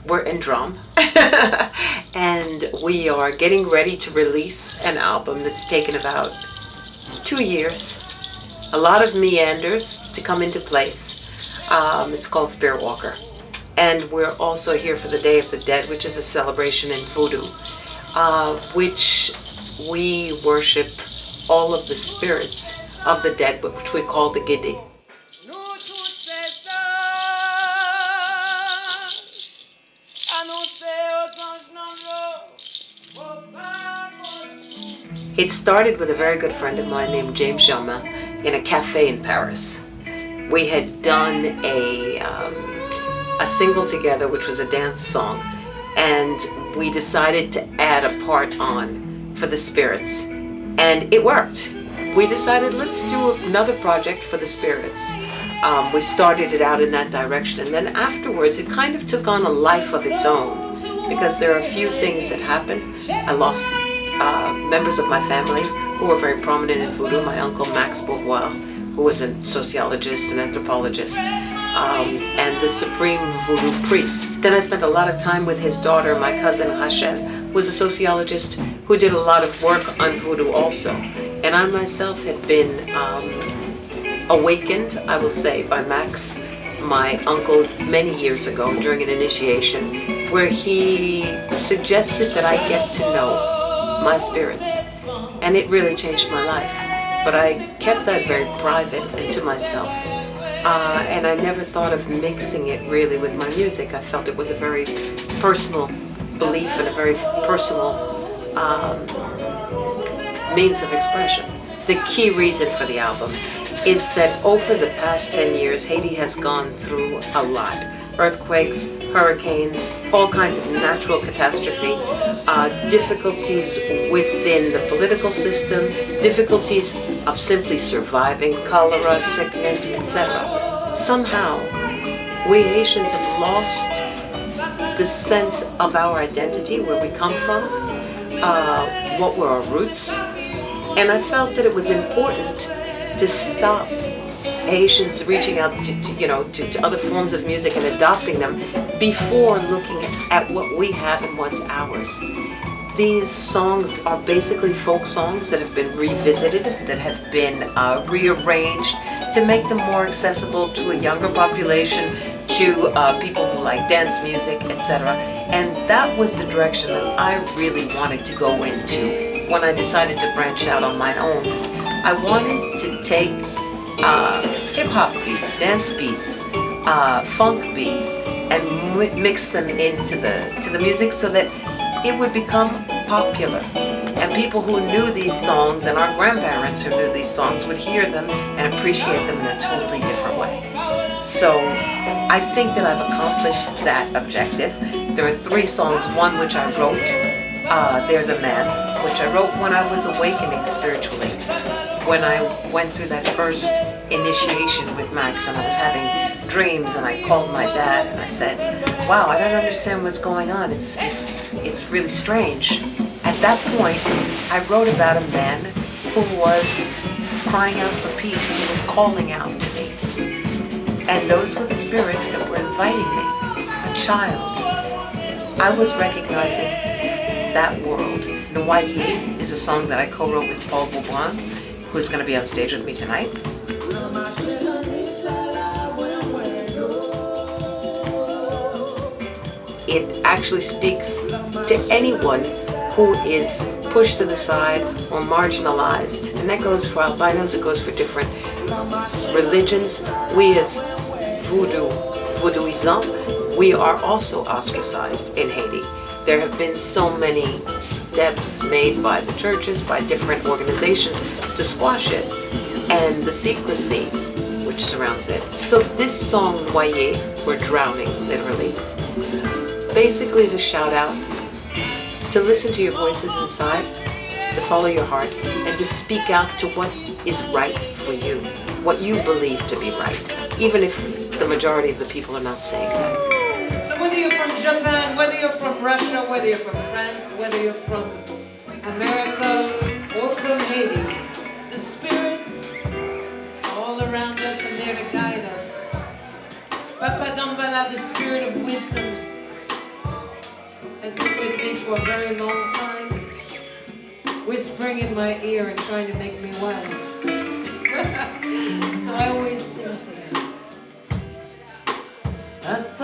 we're in Drom, and we are getting ready to release an album that's taken about 2 years. A lot of meanders to come into place. It's called Spiritwalker. And we're also here for the Day of the Dead, which is a celebration in voodoo, which we worship all of the spirits of the dead, which we call the Bkgd. It started with a very good friend of mine named James Jona in a cafe in Paris. We had done a single together, which was a dance song, and we decided to add a part on for the spirits, and it worked. We decided, let's do another project for the spirits. We started it out in that direction, and then afterwards it kind of took on a life of its own, because there are a few things that happened. I lost members of my family who were very prominent in voodoo. My uncle Max Beauvoir, who was a sociologist and anthropologist, and the supreme voodoo priest. Then I spent a lot of time with his daughter, my cousin Rachel, who was a sociologist who did a lot of work on voodoo also. And I myself had been awakened, I will say, by Max, my uncle, many years ago during an initiation, where he suggested that I get to know my spirits, and it really changed my life. But I kept that very private and to myself, and I never thought of mixing it really with my music. I felt it was a very personal belief and a very personal means of expression. The key reason for the album is that over the past 10 years, Haiti has gone through a lot. Earthquakes, hurricanes, all kinds of natural catastrophe, difficulties within the political system, difficulties of simply surviving, cholera, sickness, etc. Somehow, we Haitians have lost the sense of our identity, where we come from, what were our roots, and I felt that it was important to stop Haitians reaching out to other forms of music and adopting them before looking at what we have and what's ours. These songs are basically folk songs that have been revisited, that have been rearranged to make them more accessible to a younger population, to people who like dance music, etc. And that was the direction that I really wanted to go into when I decided to branch out on my own. I wanted to take hip-hop beats, dance beats, funk beats, and mix them into the music so that it would become popular. And people who knew these songs, and our grandparents who knew these songs, would hear them and appreciate them in a totally different way. So I think that I've accomplished that objective. There are 3 songs, one which I wrote, There's a Man, which I wrote when I was awakening spiritually. When I went through that first initiation with Max and I was having dreams, and I called my dad and I said, wow, I don't understand what's going on. It's really strange. At that point, I wrote about a man who was crying out for peace, who was calling out to me. And those were the spirits that were inviting me, a child. I was recognizing that world. Yayoi is a song that I co-wrote with Beaubrun, who's going to be on stage with me tonight. It actually speaks to anyone who is pushed to the side or marginalized. And that goes for albinos, it goes for different religions. We as voodooism, we are also ostracized in Haiti. There have been so many steps made by the churches, by different organizations to squash it, and the secrecy which surrounds it. So this song, Yayoi, or drowning, literally, basically is a shout out to listen to your voices inside, to follow your heart, and to speak out to what is right for you, what you believe to be right, even if the majority of the people are not saying that. So whether you're from Japan, whether you're from Russia, whether you're from France, whether you're from America or from Haiti, the spirits are all around us and there to guide us. Papa Dambala, the spirit of wisdom, for a very long time, whispering in my ear and trying to make me wise. So I always sing to him. Up